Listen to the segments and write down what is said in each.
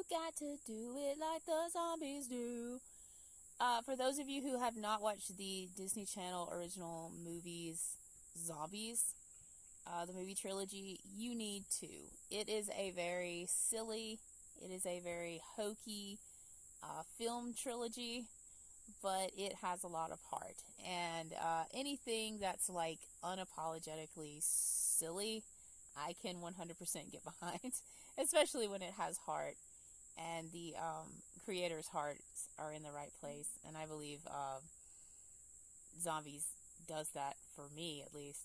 You got to do it like the zombies do. For those of you who have not watched the Disney Channel original movies, Zombies, the movie trilogy, you need to. It is a very silly, it is a very hokey film trilogy, but it has a lot of heart. And anything that's like unapologetically silly, I can 100% get behind, especially when it has heart and the creator's hearts are in the right place. And I believe Zombies does that for me, at least.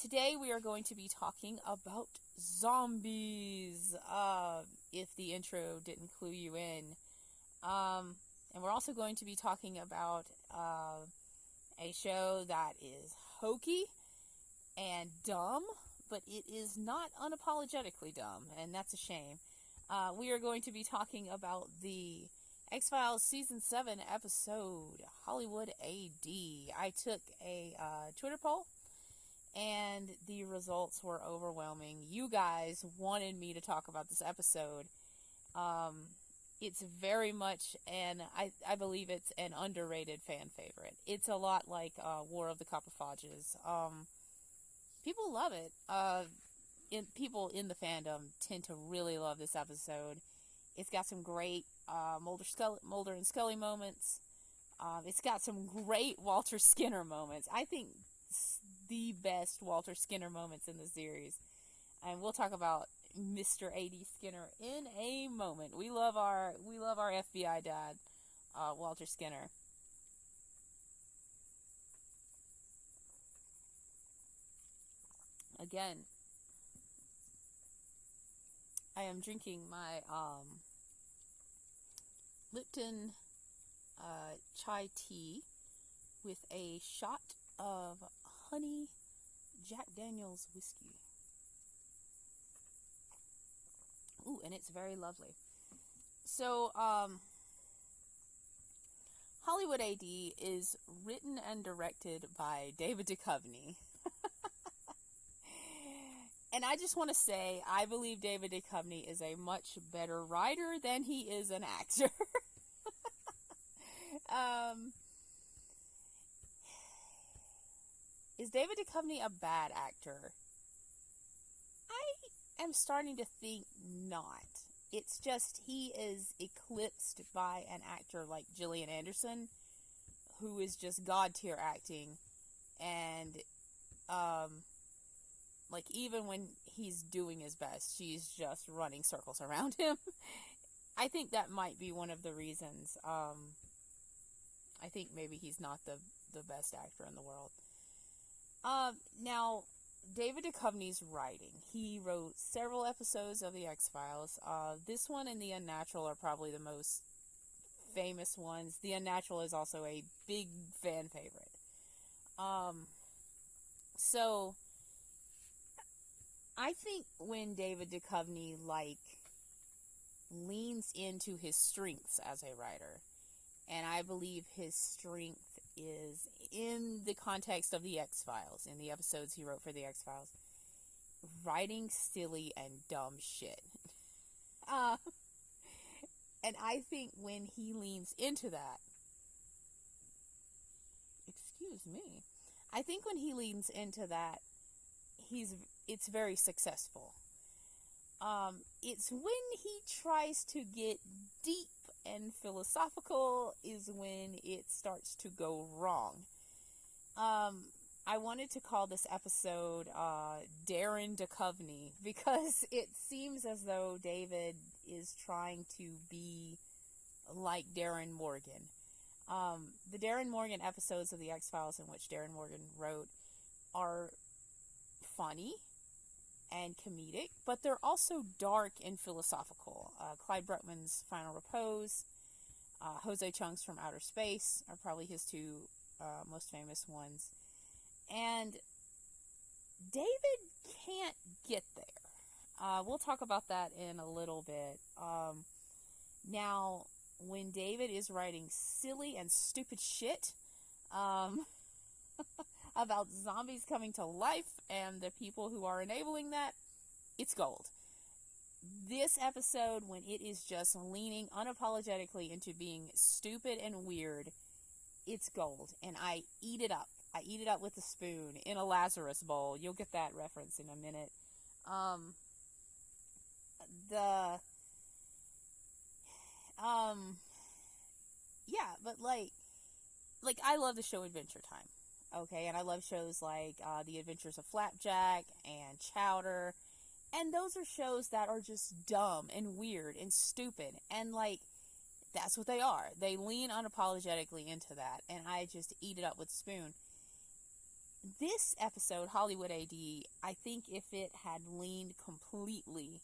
Today we are going to be talking about zombies, if the intro didn't clue you in. And we're also going to be talking about a show that is hokey and dumb, but it is not unapologetically dumb, and that's a shame. We are going to be talking about the X-Files Season 7 episode, Hollywood AD. I took a Twitter poll, and the results were overwhelming. You guys wanted me to talk about this episode. It's very much, and I believe it's an underrated fan favorite. It's a lot like War of the Copperfodges. People love it. People in the fandom tend to really love this episode. It's got some great Mulder and Scully moments. It's got some great Walter Skinner moments. I think the best Walter Skinner moments in the series. And we'll talk about Mr. A.D. Skinner in a moment. We love our FBI dad, Walter Skinner. Again, I am drinking my Lipton chai tea with a shot of honey Jack Daniel's whiskey. Ooh, and it's very lovely. So, Hollywood AD is written and directed by David Duchovny. And I just want to say, I believe David Duchovny is a much better writer than he is an actor. Is David Duchovny a bad actor? I am starting to think not. It's just he is eclipsed by an actor like Gillian Anderson, who is just god tier acting, and like even when he's doing his best, she's just running circles around him. I think that might be one of the reasons. I think maybe he's not the best actor in the world. Now, David Duchovny's writing. He wrote several episodes of The X-Files. This one and The Unnatural are probably the most famous ones. The Unnatural is also a big fan favorite. So, I think when David Duchovny, leans into his strengths as a writer, and I believe his strength is in the context of The X-Files, in the episodes he wrote for The X-Files, writing silly and dumb shit. And I think when he leans into that, excuse me, I think when he leans into that, it's very successful. It's when he tries to get deep and philosophical is when it starts to go wrong. I wanted to call this episode Darren Duchovny because it seems as though David is trying to be like Darren Morgan. The Darren Morgan episodes of The X-Files in which Darren Morgan wrote are funny and comedic, but they're also dark and philosophical. Clyde Bruckman's Final Repose, Jose Chung's From Outer Space are probably his two most famous ones. And David can't get there. We'll talk about that in a little bit. Now, when David is writing silly and stupid shit, about zombies coming to life and the people who are enabling that, it's gold. this episode, when it is just leaning unapologetically into being stupid and weird, it's gold, and I eat it up. I eat it up with a spoon in a Lazarus bowl. You'll get that reference in a minute. The yeah, but like I love the show Adventure Time. Okay, and I love shows like The Adventures of Flapjack and Chowder. And those are shows that are just dumb and weird and stupid. And like, that's what they are. They lean unapologetically into that. And I just eat it up with a spoon. This episode, Hollywood AD, I think if it had leaned completely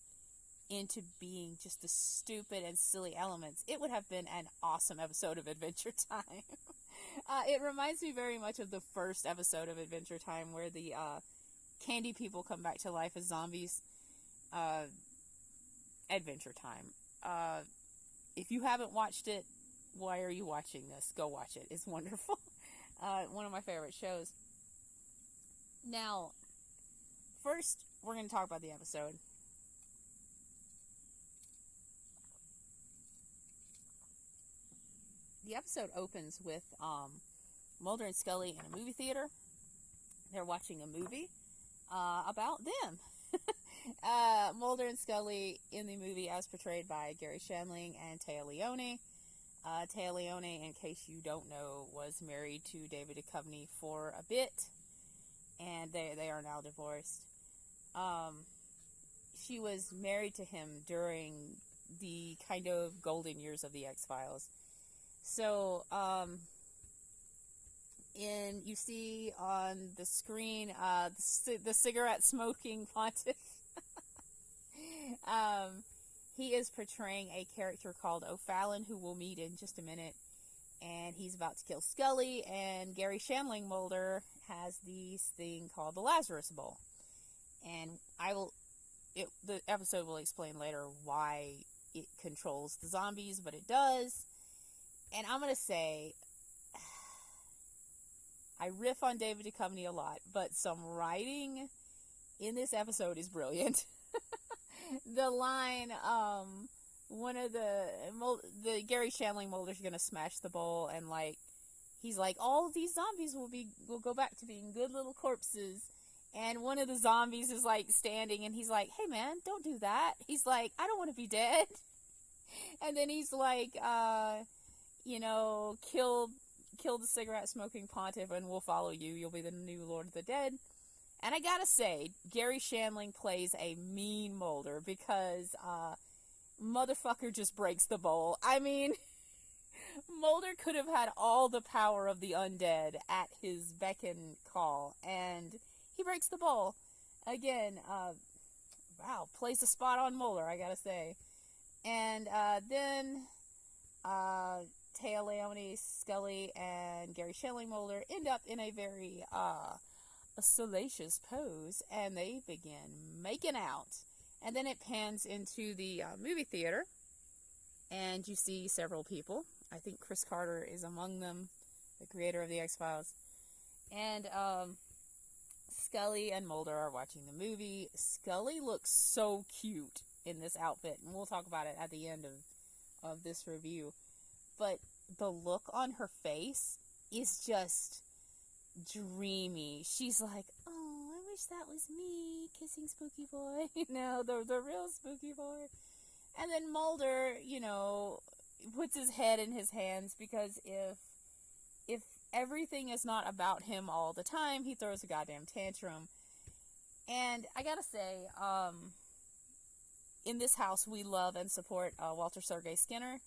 into being just the stupid and silly elements, it would have been an awesome episode of Adventure Time. It reminds me very much of the first episode of Adventure Time, where the candy people come back to life as zombies. Adventure Time. If you haven't watched it, why are you watching this? Go watch it. It's wonderful. One of my favorite shows. Now, first, we're going to talk about the episode. The episode opens with Mulder and Scully in a movie theater. They're watching a movie about them. Mulder and Scully in the movie, as portrayed by Gary Shandling and Téa Leoni. Téa Leoni, in case you don't know, was married to David Duchovny for a bit, and they are now divorced. She was married to him during the kind of golden years of the X-Files. So, you see on the screen the cigarette smoking pontiff. He is portraying a character called O'Fallon, who we'll meet in just a minute, and he's about to kill Scully, and Gary Shandling Mulder has this thing called the Lazarus Bowl, and the episode will explain later why it controls the zombies, but it does. And I'm gonna say, I riff on David Duchovny a lot, but some writing in this episode is brilliant. The line, one of the Gary Shandling Mulder's gonna smash the bowl, and like, he's like, all of these zombies will go back to being good little corpses. And one of the zombies is like standing, and he's like, hey man, don't do that. He's like, I don't want to be dead. And then he's like, kill the cigarette smoking pontiff and we'll follow you. You'll be the new Lord of the Dead. And I gotta say, Gary Shandling plays a mean Mulder, because motherfucker just breaks the bowl. I mean, Mulder could have had all the power of the undead at his beck and call, and he breaks the bowl. Again, wow, plays a spot on Mulder, I gotta say. And then Téa Leoni, Scully, and Gary Shandling Mulder end up in a very a salacious pose, and they begin making out. And then it pans into the movie theater, and you see several people. I think Chris Carter is among them, the creator of the X-Files. And Scully and Mulder are watching the movie. Scully looks so cute in this outfit, and we'll talk about it at the end of this review. But the look on her face is just dreamy. She's like, oh, I wish that was me kissing Spooky Boy. The real Spooky Boy. And then Mulder, puts his head in his hands, because if everything is not about him all the time, he throws a goddamn tantrum. And I gotta say, in this house, we love and support Walter Sergei Skinner.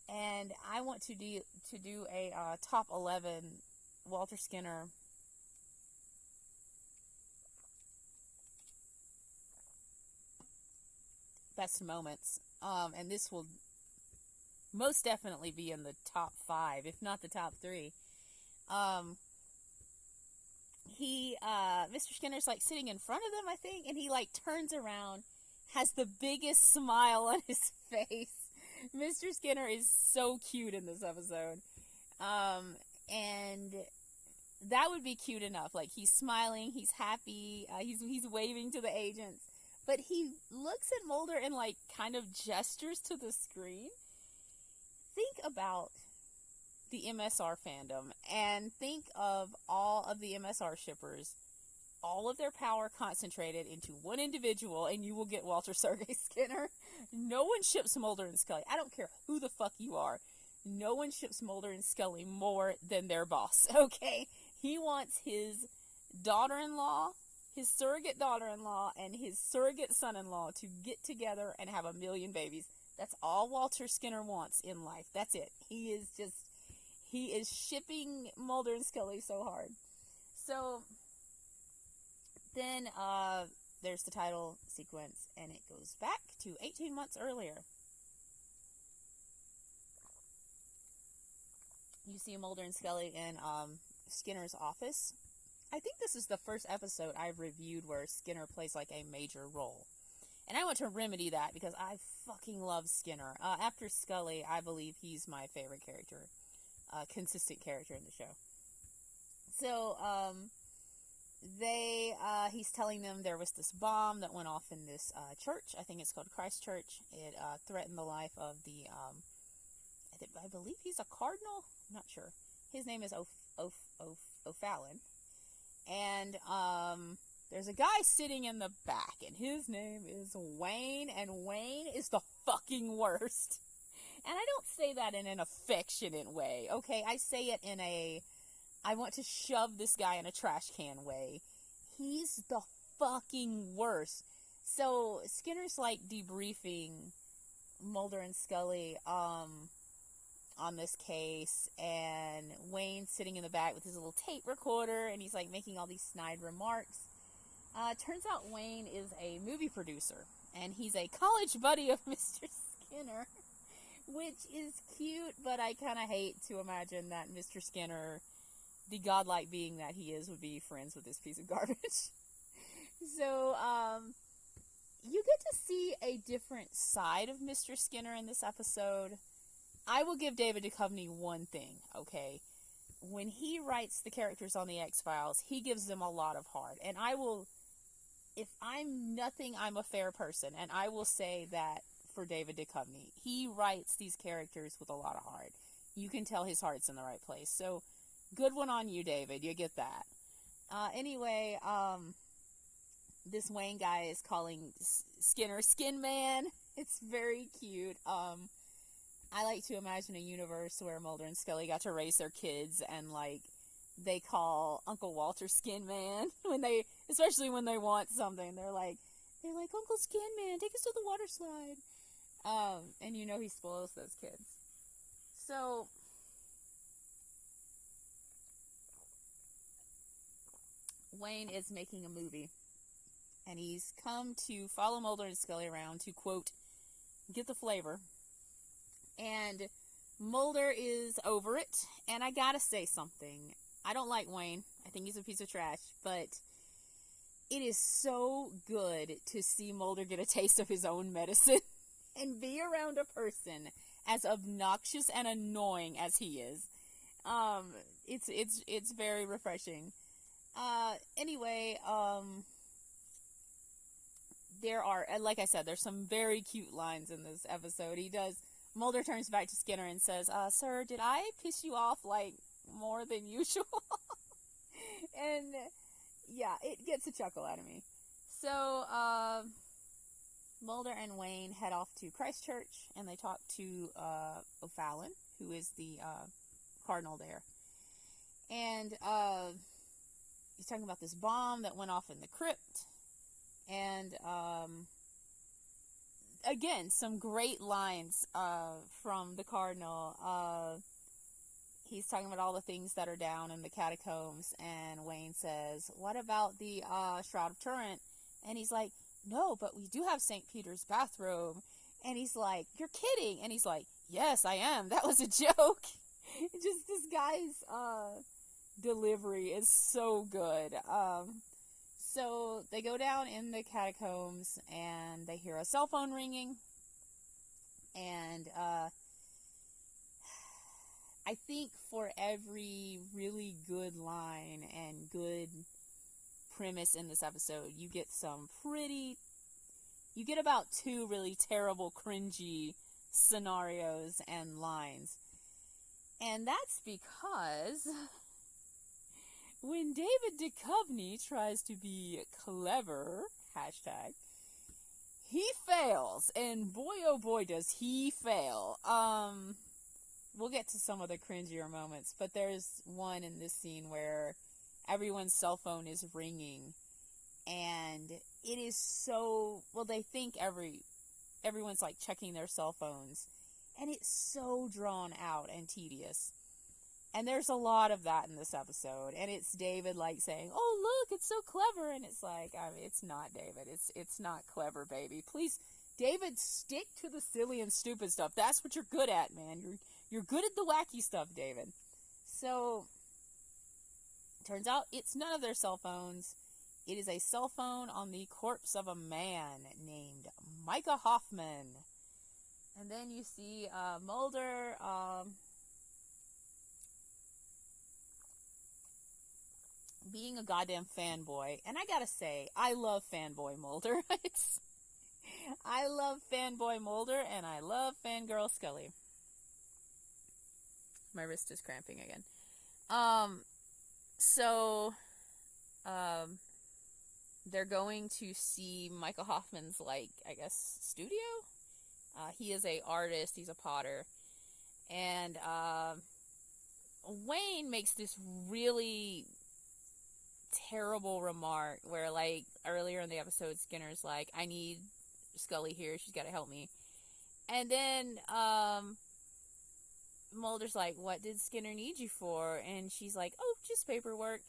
And I want to do a top 11 Walter Skinner best moments. And this will most definitely be in the top 5, if not the top 3. Mr. Skinner's like sitting in front of them, I think, and he like turns around, has the biggest smile on his face. Mr. Skinner is so cute in this episode. And that would be cute enough. Like, he's smiling, he's happy, he's waving to the agents. but he looks at Mulder and, like, kind of gestures to the screen. Think about the MSR fandom, and think of all of the MSR shippers, all of their power concentrated into one individual, and you will get Walter Sergei Skinner. No one ships Mulder and Scully. I don't care who the fuck you are. No one ships Mulder and Scully more than their boss, okay? He wants his daughter-in-law, his surrogate daughter-in-law, and his surrogate son-in-law to get together and have 1 million babies. That's all Walter Skinner wants in life. That's it. He is shipping Mulder and Scully so hard. So then there's the title sequence, and it goes back to 18 months earlier. You see Mulder and Scully in Skinner's office. I think this is the first episode I've reviewed where Skinner plays like a major role. And I want to remedy that because I fucking love Skinner. After Scully, I believe he's my favorite character. Consistent character in the show. So, he's telling them there was this bomb that went off in this church. I think it's called Christ Church. It threatened the life of the, I believe he's a cardinal? I'm not sure. His name is O'Fallon. And there's a guy sitting in the back, and his name is Wayne, and Wayne is the fucking worst. And I don't say that in an affectionate way, okay? I say it in a, I want to shove this guy in a trash can way. He's the fucking worst. So Skinner's like debriefing Mulder and Scully on this case, and Wayne's sitting in the back with his little tape recorder, and he's like making all these snide remarks. Turns out Wayne is a movie producer, and he's a college buddy of Mr. Skinner, which is cute, but I kind of hate to imagine that Mr. Skinner, the godlike being that he is, would be friends with this piece of garbage. So, you get to see a different side of Mr. Skinner in this episode. I will give David Duchovny one thing, okay? When he writes the characters on the X-Files, he gives them a lot of heart. And I will, if I'm nothing, I'm a fair person. And I will say that for David Duchovny. He writes these characters with a lot of heart. You can tell his heart's in the right place. So, good one on you, David. You get that. Anyway, this Wayne guy is calling Skinner Skin Man. It's very cute. I like to imagine a universe where Mulder and Scully got to raise their kids, and like they call Uncle Walter Skin Man especially when they want something. They're like Uncle Skin Man, take us to the water slide. And you know he spoils those kids. So Wayne is making a movie, and he's come to follow Mulder and Scully around to, quote, get the flavor. And Mulder is over it, and I gotta say something. I don't like Wayne. I think he's a piece of trash, but it is so good to see Mulder get a taste of his own medicine and be around a person as obnoxious and annoying as he is. It's very refreshing. Anyway, there are, like I said, there's some very cute lines in this episode. Mulder turns back to Skinner and says, sir, did I piss you off, like, more than usual? And, yeah, it gets a chuckle out of me. So, Mulder and Wayne head off to Christ Church, and they talk to, O'Fallon, who is the, cardinal there. And, he's talking about this bomb that went off in the crypt, and, again, some great lines from the Cardinal. He's talking about all the things that are down in the catacombs, and Wayne says, what about the Shroud of Turin? And he's like, no, but we do have St. Peter's bathrobe. And he's like, you're kidding. And he's like, yes, I am. That was a joke. Just this guy's delivery is so good. So they go down in the catacombs, and they hear a cell phone ringing, and I think for every really good line and good premise in this episode, you get some pretty you get about 2 really terrible, cringy scenarios and lines. And that's because when David Duchovny tries to be clever, hashtag, he fails. And boy, oh boy, does he fail. We'll get to some of the cringier moments, but there's one in this scene where everyone's cell phone is ringing, and it is so, well, they think everyone's like checking their cell phones, and it's so drawn out and tedious. And there's a lot of that in this episode, and it's David like saying, "Oh, look, it's so clever," and it's like, I mean, it's not, David. It's not clever, baby. Please, David, stick to the silly and stupid stuff. That's what you're good at, man. You're good at the wacky stuff, David. So, turns out it's none of their cell phones. It is a cell phone on the corpse of a man named Micah Hoffman. And then you see Mulder being a goddamn fanboy. And I gotta say, I love fanboy Mulder. I love fanboy Mulder, and I love fangirl Scully. My wrist is cramping again. They're going to see Michael Hoffman's, like, I guess, studio? He is a artist, he's a potter. And, Wayne makes this really terrible remark where, like, earlier in the episode, Skinner's like, "I need Scully here, she's gotta help me." And then, Mulder's like, "What did Skinner need you for?" And she's like, "Oh, just paperwork."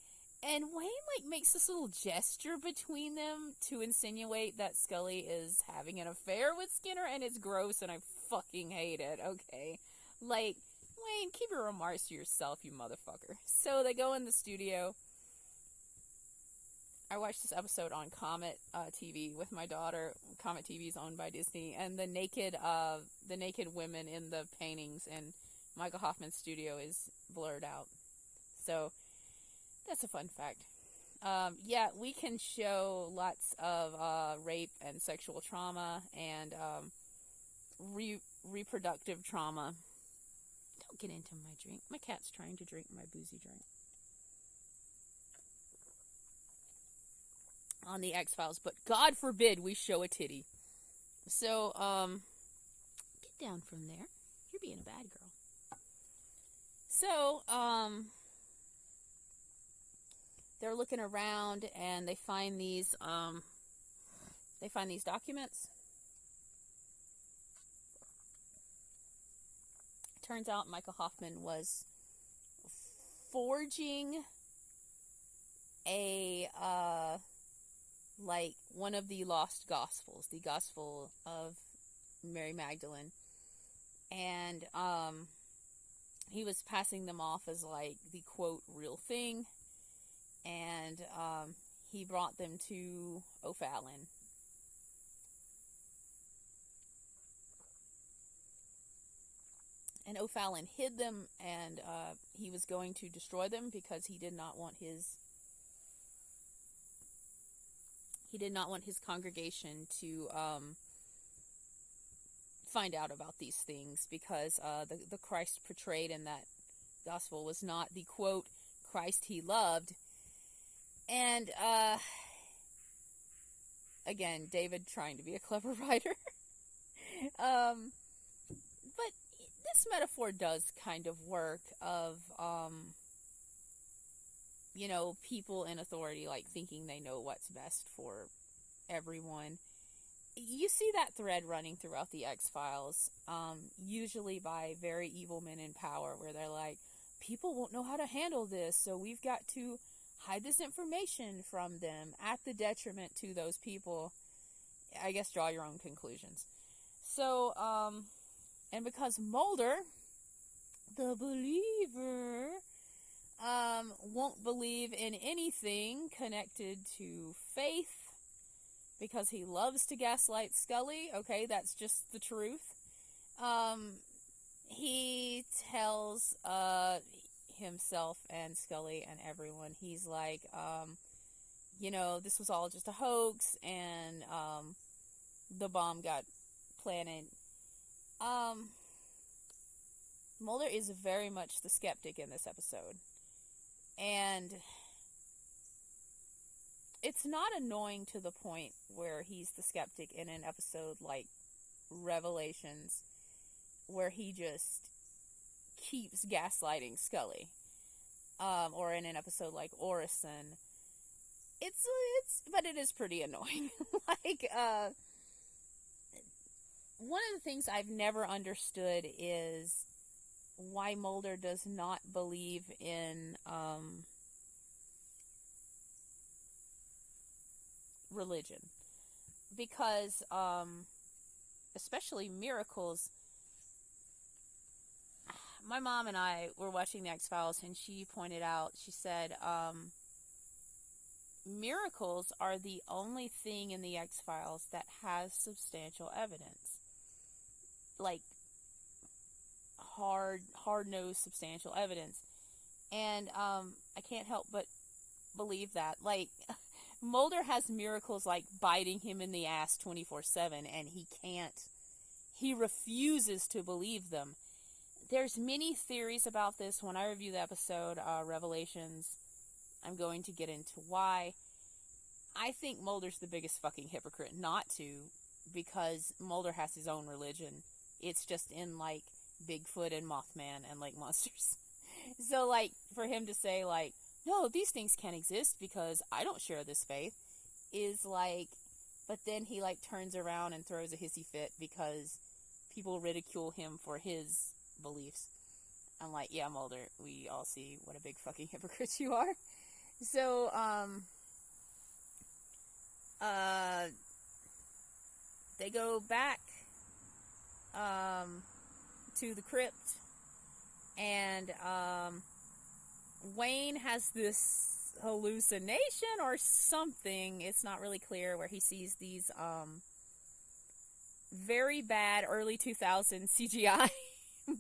And Wayne, like, makes this little gesture between them to insinuate that Scully is having an affair with Skinner, and it's gross, and I fucking hate it, okay? Like, Wayne, keep your remarks to yourself, you motherfucker. So they go in the studio. I watched this episode on Comet TV with my daughter. Comet TV is owned by Disney, and the naked women in the paintings in Michael Hoffman's studio is blurred out. So that's a fun fact. Yeah, we can show lots of rape and sexual trauma and reproductive trauma. Don't get into my drink. My cat's trying to drink my boozy drink. On the X-Files, but God forbid we show a titty. So, get down from there. You're being a bad girl. So, they're looking around and they find these documents. Turns out Michael Hoffman was forging a, like, one of the lost gospels, the gospel of Mary Magdalene. And, he was passing them off as, like, the, quote, real thing. And, he brought them to O'Fallon. And O'Fallon hid them, and, he was going to destroy them because he did not want his congregation to, find out about these things, because the Christ portrayed in that gospel was not the, quote, Christ he loved. And, again, David trying to be a clever writer. But this metaphor does kind of work of, you know, people in authority, like, thinking they know what's best for everyone. You see that thread running throughout the X-Files, usually by very evil men in power, where they're like, people won't know how to handle this, so we've got to hide this information from them at the detriment to those people. I guess draw your own conclusions. So, and because Mulder, the believer, won't believe in anything connected to faith, because he loves to gaslight Scully. Okay, that's just the truth. He tells himself and Scully and everyone, he's like, you know, this was all just a hoax, and the bomb got planted. Um, Mulder is very much the skeptic in this episode. And it's not annoying to the point where he's the skeptic in an episode like Revelations, where he just keeps gaslighting Scully. Or in an episode like Orison. But it is pretty annoying. Like, one of the things I've never understood is why Mulder does not believe in, religion. Because, especially miracles, my mom and I were watching the X-Files, and she pointed out, she said, miracles are the only thing in the X-Files that has substantial evidence. Like, hard-nosed substantial evidence. And, I can't help but believe that. Like, Mulder has miracles like biting him in the ass 24/7, and he refuses to believe them. There's many theories about this. When I review the episode, Revelations, I'm going to get into why. I think Mulder's the biggest fucking hypocrite not to, because Mulder has his own religion. It's just in, like, Bigfoot and Mothman and lake monsters. So, like, for him to say, like, no, these things can't exist because I don't share this faith, is like, but then he, like, turns around and throws a hissy fit because people ridicule him for his beliefs. I'm like, yeah, Mulder, we all see what a big fucking hypocrite you are. So, they go back, to the crypt, and, Wayne has this hallucination or something, it's not really clear, where he sees these, very bad early 2000s CGI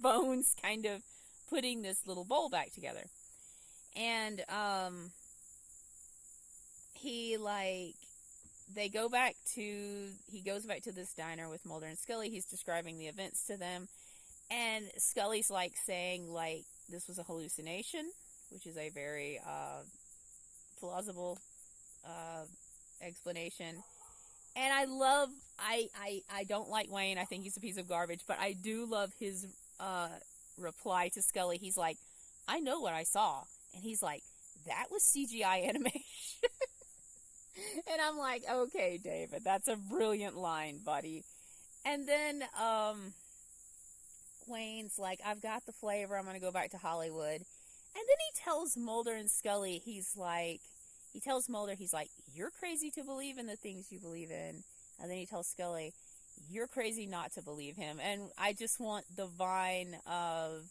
bones kind of putting this little bowl back together. And, he goes back to this diner with Mulder and Scully. He's describing the events to them. And Scully's, like, saying, like, this was a hallucination, which is a very, plausible, explanation. And I don't like Wayne. I think he's a piece of garbage, but I do love his, reply to Scully. He's like, I know what I saw. And he's like, that was CGI animation. And I'm like, okay, David, that's a brilliant line, buddy. And then, Wayne's like, I've got the flavor, I'm gonna go back to Hollywood. And then he tells Mulder and Scully, he's like, you're crazy to believe in the things you believe in. And then he tells Scully, you're crazy not to believe him. And I just want the vine of,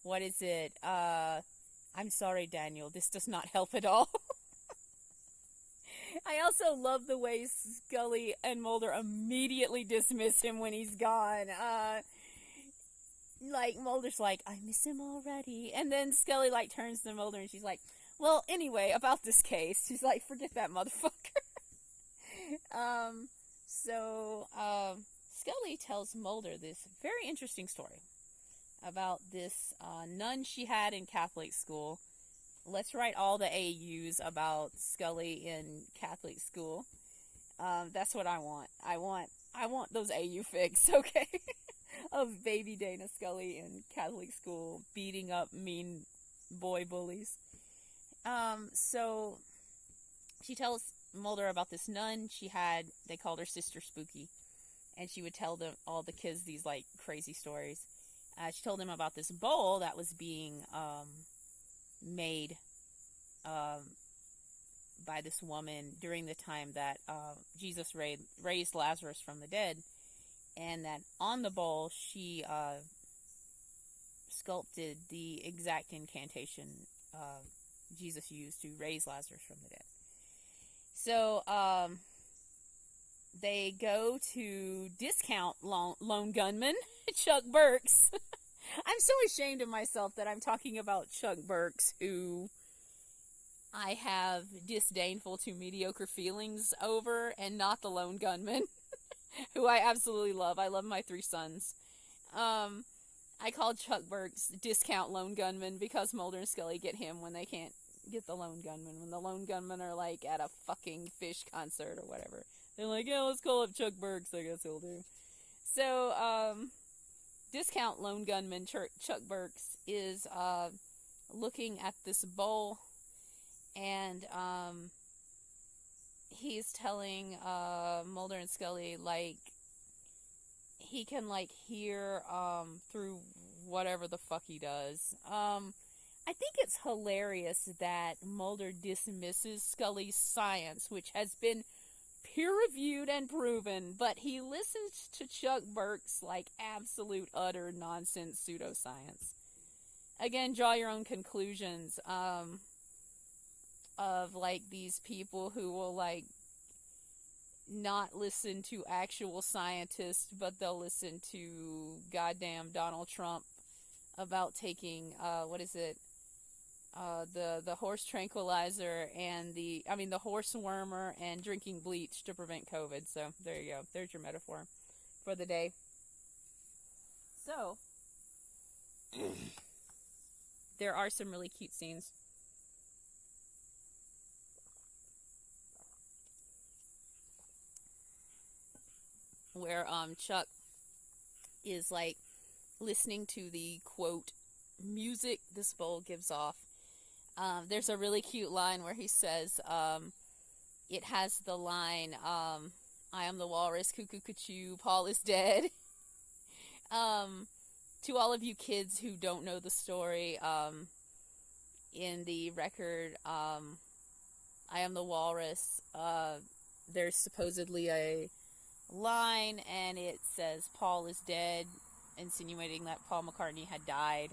what is it? I'm sorry, Daniel, this does not help at all. I also love the way Scully and Mulder immediately dismiss him when he's gone. Like, Mulder's like, I miss him already. And then Scully, like, turns to Mulder and she's like, well, anyway, about this case. She's like, forget that motherfucker. Scully tells Mulder this very interesting story about this nun she had in Catholic school. Let's write all the AUs about Scully in Catholic school. That's what I want. I want those AU fics, okay? Of baby Dana Scully in Catholic school beating up mean boy bullies. So she tells Mulder about this nun she had. They called her Sister Spooky, and she would tell all the kids these, like, crazy stories. She told them about this bowl that was being made by this woman during the time that Jesus raised Lazarus from the dead, and that on the bowl she sculpted the exact incantation Jesus used to raise Lazarus from the dead. So they go to discount lone gunman Chuck Burks. I'm so ashamed of myself that I'm talking about Chuck Burks, who I have disdainful to mediocre feelings over, and not the lone gunman. who I absolutely love. I love my three sons. Um, I call Chuck Burks discount lone gunman because Mulder and Scully get him when they can't get the lone gunman. When the lone gunmen are like at a fucking Fish concert or whatever, they're like, yeah, let's call up Chuck Burks. I guess he'll do. So, discount lone gunman Chuck Burks is looking at this bowl, and he's telling Mulder and Scully like he can like hear through whatever the fuck he does. I think it's hilarious that Mulder dismisses Scully's science, which has been peer-reviewed and proven, but he listens to Chuck Burke's like absolute utter nonsense pseudoscience. Again, draw your own conclusions of like these people who will like not listen to actual scientists, but they'll listen to goddamn Donald Trump about taking what is it? The horse tranquilizer and the horse wormer and drinking bleach to prevent COVID. So there you go. There's your metaphor for the day. So there are some really cute scenes. Where Chuck is like listening to the quote music this bowl gives off. There's a really cute line where he says, it has the line, I am the walrus, cuckoo cuckoo, Paul is dead. To all of you kids who don't know the story, in the record, I am the walrus, there's supposedly a line and it says Paul is dead, insinuating that Paul McCartney had died.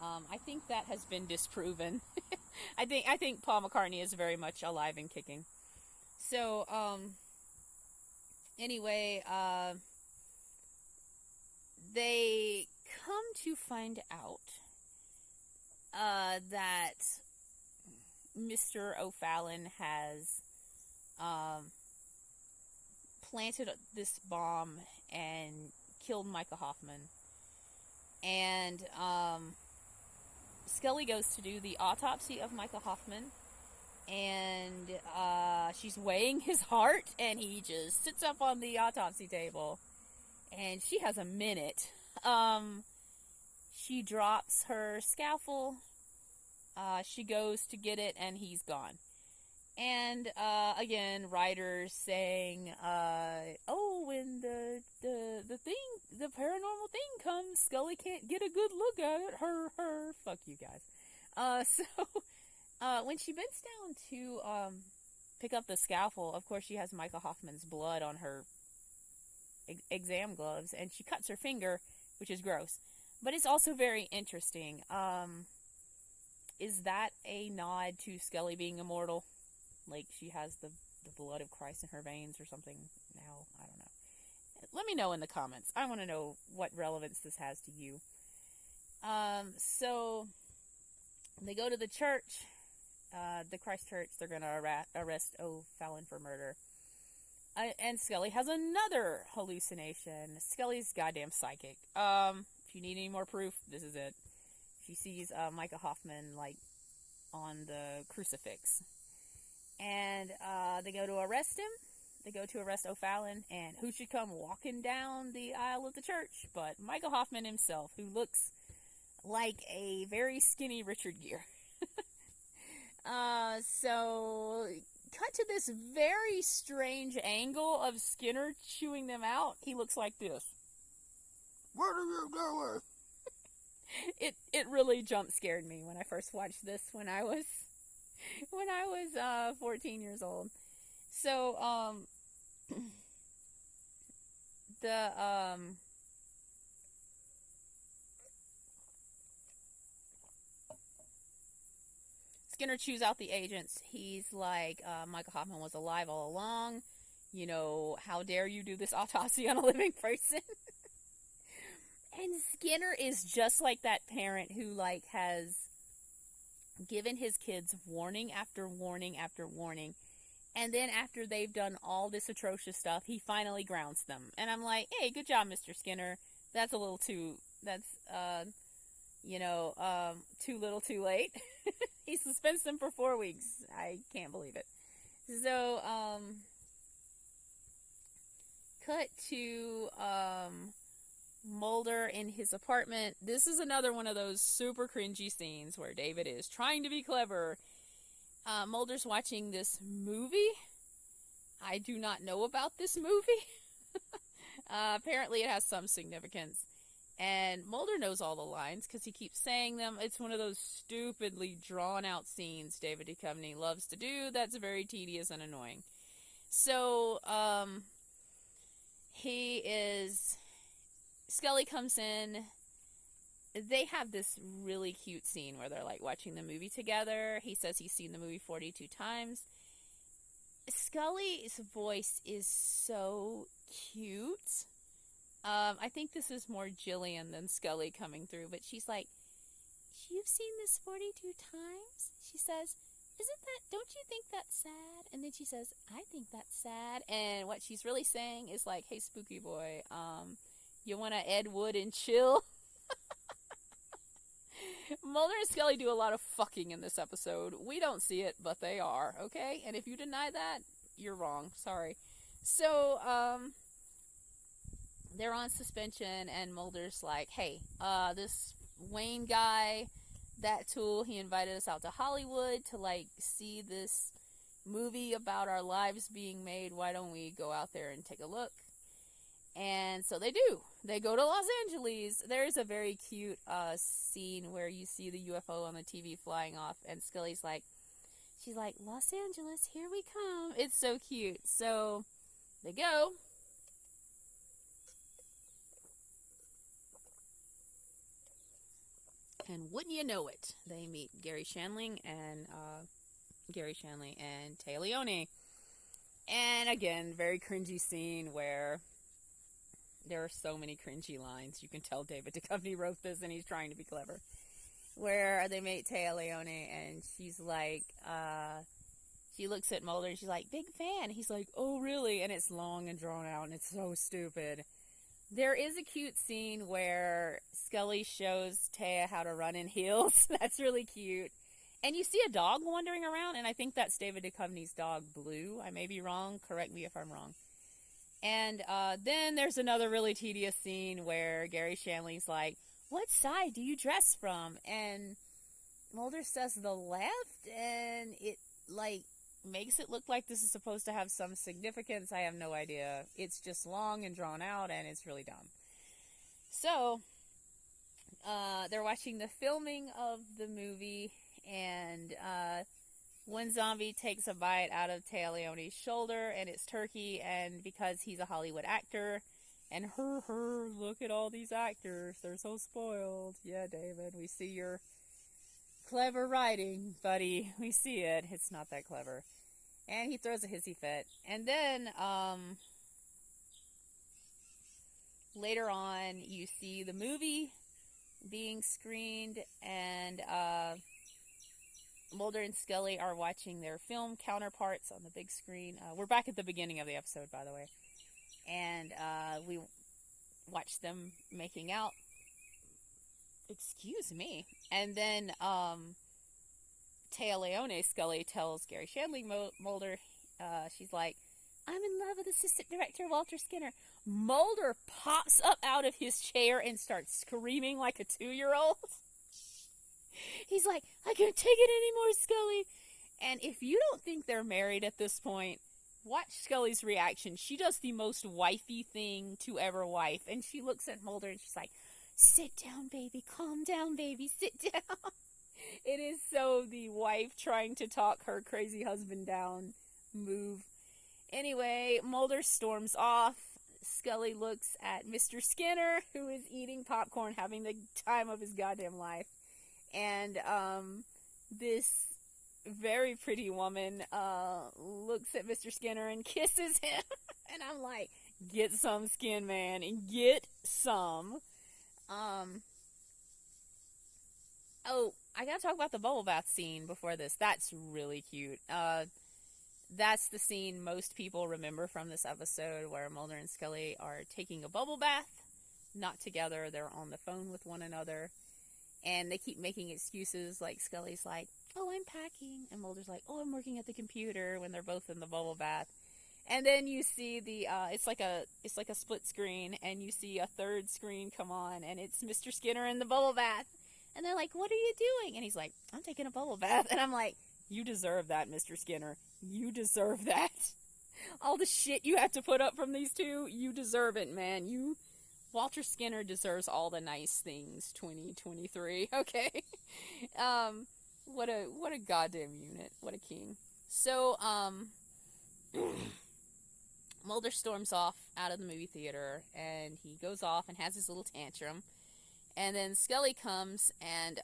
I think that has been disproven. I think Paul McCartney is very much alive and kicking. So, anyway, they come to find out that Mr. O'Fallon has planted this bomb and killed Micah Hoffman. And Scully goes to do the autopsy of Micah Hoffman, and she's weighing his heart, and he just sits up on the autopsy table, and she has a minute. She drops her scalpel, she goes to get it, and he's gone. And again, writers saying, oh, when the paranormal thing comes, Scully can't get a good look at it. Her. Fuck you guys. So when she bends down to pick up the scalpel, of course she has Micah Hoffman's blood on her exam gloves, and she cuts her finger, which is gross. But it's also very interesting. Is that a nod to Scully being immortal? Like she has the blood of Christ in her veins or something now? I don't know. Let me know in the comments. I want to know what relevance this has to you. So they go to the church, the Christ Church. They're going to arrest O'Fallon for murder. And Scully has another hallucination. Scully's goddamn psychic. If you need any more proof, this is it. She sees Micah Hoffman like on the crucifix. And they go to arrest him. They go to arrest O'Fallon, and who should come walking down the aisle of the church but Michael Hoffman himself, who looks like a very skinny Richard Gere. So, cut to this very strange angle of Skinner chewing them out. He looks like this. Where are you going? It really jump scared me when I first watched this when I was 14 years old. So, Skinner chews out the agents. He's like, Michael Hoffman was alive all along. You know, how dare you do this autopsy on a living person? And Skinner is just like that parent who, like, has given his kids warning after warning after warning, And then after they've done all this atrocious stuff, he finally grounds them. And I'm like, hey, good job, Mr. Skinner. That's a little too, that's, too little too late. He suspends them for 4 weeks. I can't believe it. So, cut to, Mulder in his apartment. This is another one of those super cringy scenes where David is trying to be clever. Mulder's watching this movie. I do not know about this movie. Apparently it has some significance. And Mulder knows all the lines because he keeps saying them. It's one of those stupidly drawn out scenes David Duchovny loves to do that's very tedious and annoying. So, Scully comes in. They have this really cute scene where they're like watching the movie together. He says he's seen the movie 42 times. Scully's voice is so cute. I think this is more Jillian than Scully coming through, but she's like, you've seen this 42 times? She says, don't you think that's sad? And then she says, I think that's sad. And what she's really saying is like, hey, spooky boy, you want to Ed Wood and chill? Mulder and Scully do a lot of fucking in this episode. We don't see it, but they are, okay? And if you deny that, you're wrong. Sorry. So, they're on suspension, and Mulder's like, hey, this Wayne guy, that tool, he invited us out to Hollywood to, like, see this movie about our lives being made. Why don't we go out there and take a look? And so they do. They go to Los Angeles. There's a very cute scene where you see the UFO on the TV flying off, and Scully's like, she's like, Los Angeles, here we come. It's so cute. So they go. And wouldn't you know it, they meet Gary Shandling and Téa Leoni. And again, very cringy scene where there are so many cringy lines. You can tell David Duchovny wrote this and he's trying to be clever. Where they meet Téa Leoni and she's like, she looks at Mulder and she's like, big fan. He's like, oh, really? And it's long and drawn out and it's so stupid. There is a cute scene where Scully shows Téa how to run in heels. That's really cute. And you see a dog wandering around, and I think that's David Duchovny's dog, Blue. I may be wrong. Correct me if I'm wrong. And then there's another really tedious scene where Gary Shandling's like, what side do you dress from? And Mulder says the left, and it, like, makes it look like this is supposed to have some significance. I have no idea. It's just long and drawn out, and it's really dumb. So, they're watching the filming of the movie, and one zombie takes a bite out of Téa Leoni's shoulder, and it's turkey, and because he's a Hollywood actor, and look at all these actors, they're so spoiled. Yeah, David, we see your clever writing, buddy. We see it. It's not that clever. And he throws a hissy fit. And then, later on, you see the movie being screened, and Mulder and Scully are watching their film counterparts on the big screen. We're back at the beginning of the episode, by the way. And we watch them making out. Excuse me. And then Téa Leoni, Scully, tells Gary Shandling, Mulder, she's like, I'm in love with assistant director Walter Skinner. Mulder pops up out of his chair and starts screaming like a 2-year-old. He's like, I can't take it anymore, Scully. And if you don't think they're married at this point, watch Scully's reaction. She does the most wifey thing to ever wife. And she looks at Mulder and she's like, sit down, baby. Calm down, baby. Sit down. It is so the wife trying to talk her crazy husband down move. Anyway, Mulder storms off. Scully looks at Mr. Skinner, who is eating popcorn, having the time of his goddamn life. And this very pretty woman looks at Mr. Skinner and kisses him. And I'm like, get some, Skin Man, and get some. Oh, I gotta talk about the bubble bath scene before this. That's really cute. That's the scene most people remember from this episode, where Mulder and Scully are taking a bubble bath. Not together, they're on the phone with one another. And they keep making excuses, like Scully's like, oh, I'm packing. And Mulder's like, oh, I'm working at the computer, when they're both in the bubble bath. And then you see it's like a split screen, and you see a third screen come on, and it's Mr. Skinner in the bubble bath. And they're like, what are you doing? And he's like, I'm taking a bubble bath. And I'm like, you deserve that, Mr. Skinner. You deserve that. All the shit you have to put up from these two, you deserve it, man. Walter Skinner deserves all the nice things, 2023, okay? What a goddamn unit. What a king. So, Mulder storms off out of the movie theater, and he goes off and has his little tantrum. And then Scully comes and,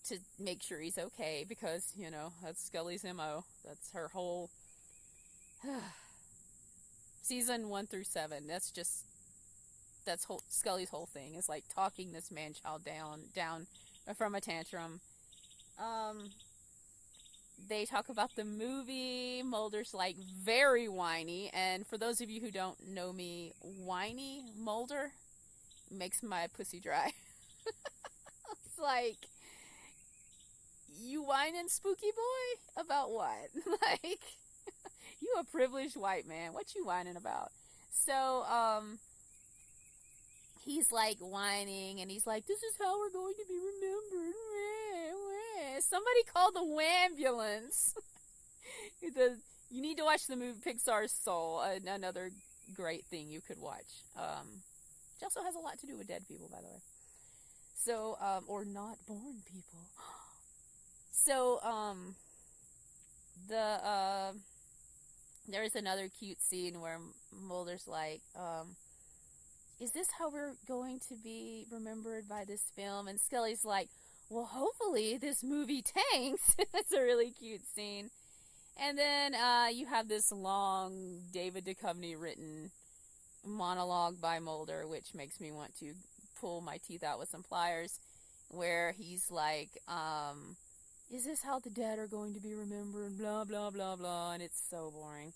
to make sure he's okay, because, you know, that's Scully's MO. That's her whole season 1 through 7. That's Scully's whole thing, is like talking this man-child down from a tantrum. They talk about the movie. Mulder's like very whiny, and for those of you who don't know me, whiny Mulder makes my pussy dry. It's like, you whining, spooky boy? About what? Like, you a privileged white man. What you whining about? So, he's like whining, and he's like, this is how we're going to be remembered. Somebody call the wambulance. You need to watch the movie Pixar's Soul, another great thing you could watch. Which also has a lot to do with dead people, by the way. So, or not born people. So, there's another cute scene where Mulder's like, is this how we're going to be remembered by this film? And Scully's like, well, hopefully this movie tanks. That's a really cute scene. And then, you have this long David Duchovny written monologue by Mulder, which makes me want to pull my teeth out with some pliers, where he's like, is this how the dead are going to be remembered? Blah, blah, blah, blah. And it's so boring.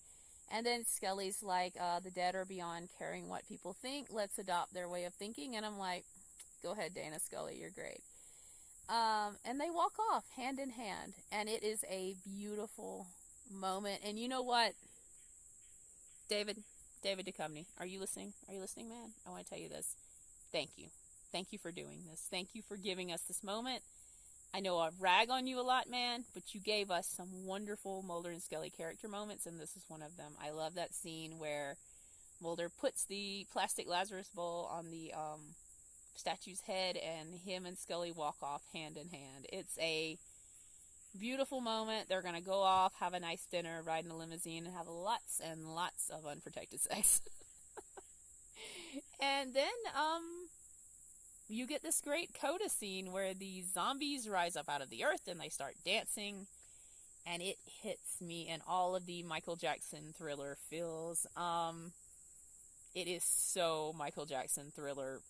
And then Scully's like, the dead are beyond caring what people think. Let's adopt their way of thinking. And I'm like, go ahead, Dana Scully, you're great. And they walk off hand in hand. And it is a beautiful moment. And you know what? David Duchovny, are you listening? Are you listening, man? I want to tell you this. Thank you. Thank you for doing this. Thank you for giving us this moment. I know I rag on you a lot, man, but you gave us some wonderful Mulder and Scully character moments, and this is one of them. I love that scene where Mulder puts the plastic Lazarus bowl on the statue's head, and him and Scully walk off hand in hand. It's a beautiful moment. They're going to go off, have a nice dinner, ride in a limousine, and have lots and lots of unprotected sex. And then, you get this great coda scene where the zombies rise up out of the earth and they start dancing, and it hits me in all of the Michael Jackson Thriller feels. It is so Michael Jackson Thriller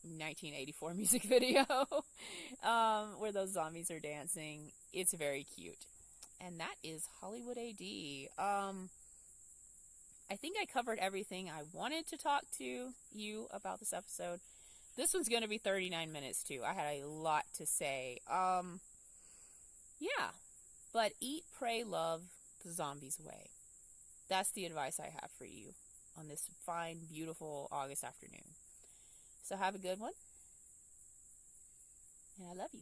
1984 music video, where those zombies are dancing. It's very cute. And that is Hollywood AD. I think I covered everything I wanted to talk to you about this episode. This one's going to be 39 minutes, too. I had a lot to say. Yeah. But eat, pray, love the zombies away. That's the advice I have for you on this fine, beautiful August afternoon. So have a good one. And I love you.